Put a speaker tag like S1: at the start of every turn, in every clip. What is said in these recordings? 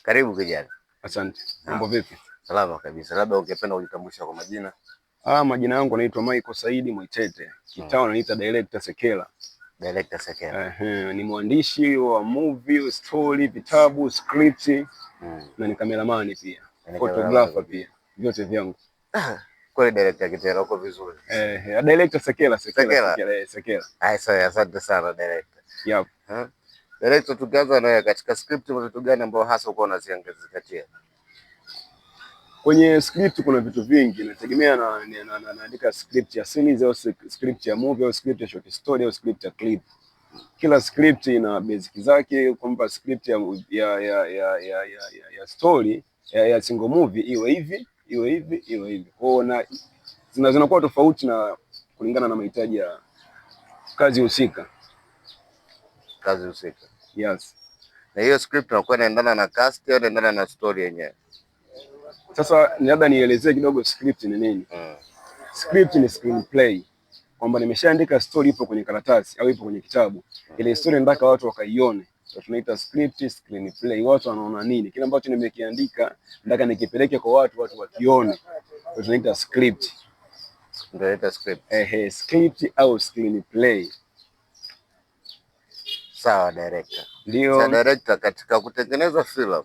S1: Karibu kijana.
S2: Asante. Mambo vipi?
S1: Salama kabisa. Labda ungependa kujitambulisha kwa majina?
S2: Majina yangu naitwa Michael Saidi Mwitete. Kitao naita Director Sekela.
S1: Director Sekela.
S2: Ni mwandishi wa movie, story, vitabu, script na ni cameraman pia. Photographer pia. Vyote vyangu.
S1: Kwa director Kitela uko vizuri.
S2: Director Sekela. Sekela.
S1: Sawa, asante sana director.
S2: Yep.
S1: Director, tukianza na katika script vitu gani ambao hasa uko unazingatia?
S2: Kwenye script kuna vitu vingi, nategemea naandika script ya series au script ya movie au script ya short story au script ya clip. Kila script ina basic zake, kwamba script ya story ya single movie iwe hivi. Kwa zinakuwa tofauti na kulingana na mahitaji ya kazi husika. Yes.
S1: Na hiyo script inakuwa inaendana na cast au inaendana na story yenyewe?
S2: Sasa labda nielezee kidogo script ni nini. Script ni screenplay, kwamba nimeshaandika story ipo kwenye karatasi au ipo kwenye kitabu. Ile story nataka watu wakaione. Tunaita script, screenplay. Watu wanaona nini? Kile ambacho nimekiandika nataka nikipeleke kwa watu wakione. Tunaita script.
S1: Ndio script.
S2: Script au screenplay.
S1: Sawa director.
S2: Ndio.
S1: Sawa director, katika kutengeneza filamu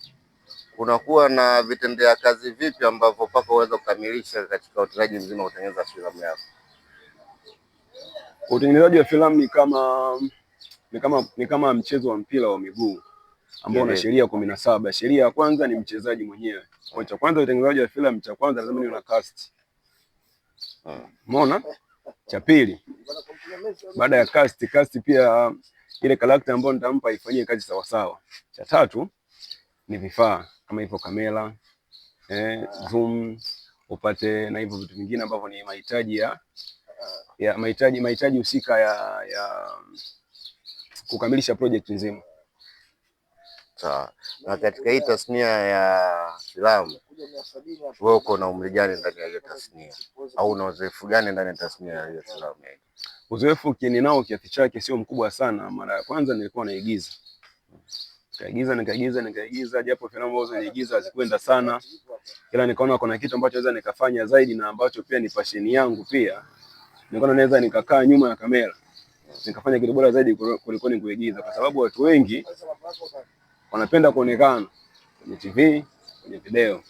S1: kunakuwa na vitendea kazi vipi ambavyo mpaka uweze kukamilisha katika utendaji mzima wa kutengeneza filamu yako?
S2: Utengenezaji wa filamu ni kama mchezo wa mpira wa miguu ambao una sheria 17. Sheria ya kwanza ni mchezaji mwenyewe. Kwa cha kwanza utengenezaji wa filamu, cha kwanza lazima niwe na cast. Umeona? Cha pili, baada ya cast pia ile character ambayo nitampa ifanyie kazi sawa sawa. Cha tatu ni vifaa kama hivyo kamera, zoom, upate na hivyo vitu vingine ambavyo ni mahitaji husika ya kukamilisha project nzima.
S1: Sawa. Na katika hii tasnia ya filamu, wewe uko na umri gani ndani ya hiyo tasnia? Au una uzoefu gani ndani ya tasnia ya hiyo filamu?
S2: Uzoefu ninao kiasi chake sio mkubwa sana. Mara ya kwanza nilikuwa naigiza. Nikaigiza japo filamu ambazo niliigiza hazikwenda sana. Ila nikaona kuna kitu ambacho naweza nikafanya zaidi na ambacho pia ni passion yangu pia. Nikaona naweza nikakaa nyuma ya kamera. Nikafanya kitu bora zaidi kuliko ni kuigiza, kwa sababu watu wengi wanapenda kuonekana kwenye TV, kwenye video.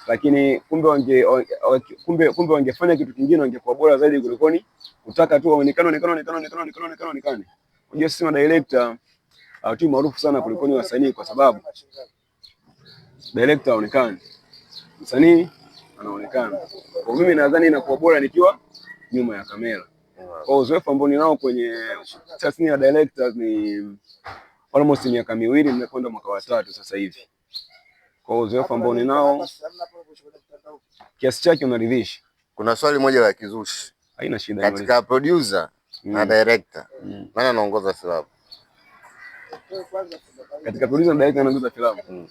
S2: Lakini kumbe wangefanya kitu kingine wangekuwa bora zaidi kuliko ni kutaka tu waonekane. Unajua sisi ma director hatu maarufu sana kuliko ni wasanii, kwa sababu director haonekani, msanii anaonekana. Kwa mimi nadhani inakuwa bora nikiwa nyuma ya kamera. Kwa uzoefu ambao ninao kwenye tasnia ya directors ni almost miaka 2, nimekwenda mwaka wa 3 sasa hivi. Kwa uzoefu ambao ninao kiasi chake unaridhisha.
S1: Kuna swali moja la kizushi.
S2: Haina shida.
S1: Katika producer na director, nani anaongoza filamu?
S2: Katika producer na director anaongoza filamu.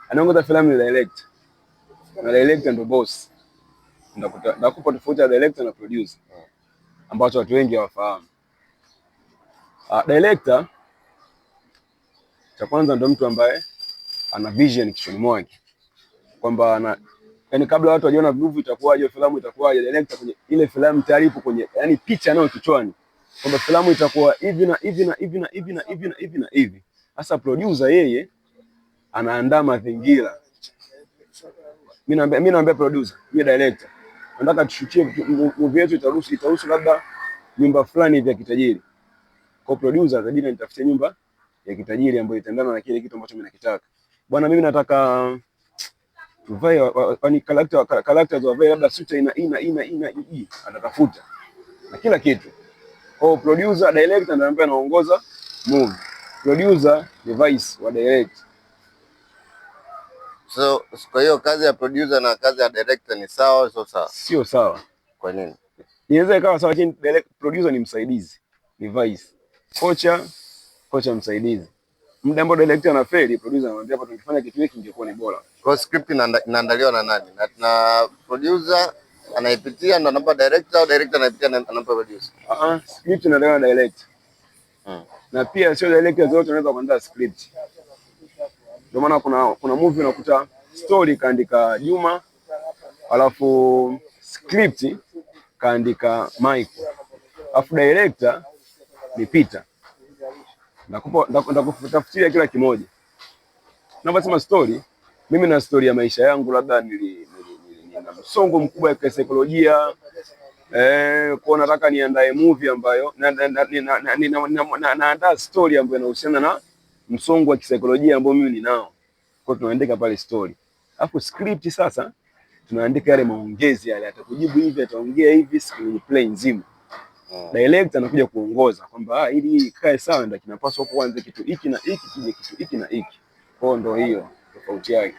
S2: Anaongoza filamu ni director. Na director ndio boss. Ndakupa tofauti ya director na producer ambacho watu wengi hawafahamu. Director cha kwanza ndio mtu ambaye ana vision kichwani mwake, kwamba yani kabla watu wajiona movie itakuwaje, filamu itakuwaje, director kwenye ile filamu tayari ipo kwenye yani picha nayo kichwani, kwamba filamu itakuwa hivi na hivi na hivi na hivi na hivi na hivi na hivi. Sasa producer yeye anaandaa mazingira. Mimi naambia producer, mimi director, nataka tushutie movie yetu itaruhusu labda nyumba fulani hivi ya kitajiri. Kwa producer atabidi nitafutie nyumba ya kitajiri ambayo itaendana na kile kitu ambacho mimi nakitaka. Bwana, mimi nataka tuvae yani characters wavae labda suit ina atatafuta na kila kitu. Kwa producer, director ndio ambaye anaongoza movie. Producer ni vice wa director.
S1: So kwa hiyo kazi ya producer na kazi ya director ni sawa au sawa?
S2: Sio sawa.
S1: Kwa nini?
S2: Inaweza ikawa sawa, lakini producer ni msaidizi, ni vice. Kocha msaidizi. Muda ambao director anafeli, producer anamwambia hapa tungefanya kitu hiki ingekuwa ni bora.
S1: Kwa script inaandaliwa na nani? Na producer anaipitia ndo anampa director au director anaipitia anampa producer?
S2: Script inaandaliwa na director. na pia sio director zote wanaweza kuandaa script. Ndio maana kuna movie unakuta story kaandika Juma, alafu script kaandika Mike, alafu director ni Peter. Ndakutafutia kila kimoja. Naposema story, mimi na story ya maisha yangu, labda nina msongo mkubwa wa kisaikolojia, kwa nataka niandae movie ambayo naandaa story ambayo inahusiana na msongo wa kisaikolojia ambao mimi ninao. Kwa tunaandika pale story. Alafu script sasa tunaandika yale maongezi yale, atakujibu hivi, ataongea hivi, screenplay nzima. Director anakuja kuongoza kwamba ili ikae sawa ndio kinapaswa kuanza kitu hiki na hiki, kije kitu hiki na hiki. Kwa ndo hiyo tofauti yake.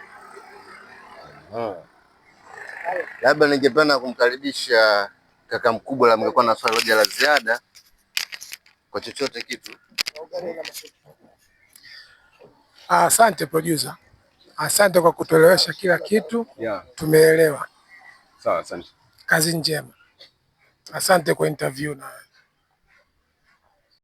S1: Labda ningependa kumkaribisha kaka mkubwa, la mngekuwa na swali moja la ziada kwa chochote kitu.
S3: Asante producer. Asante kwa kutuelewesha kila kitu.
S2: Yeah.
S3: Tumeelewa.
S2: Sawa, asante.
S3: Kazi njema. Asante kwa interview na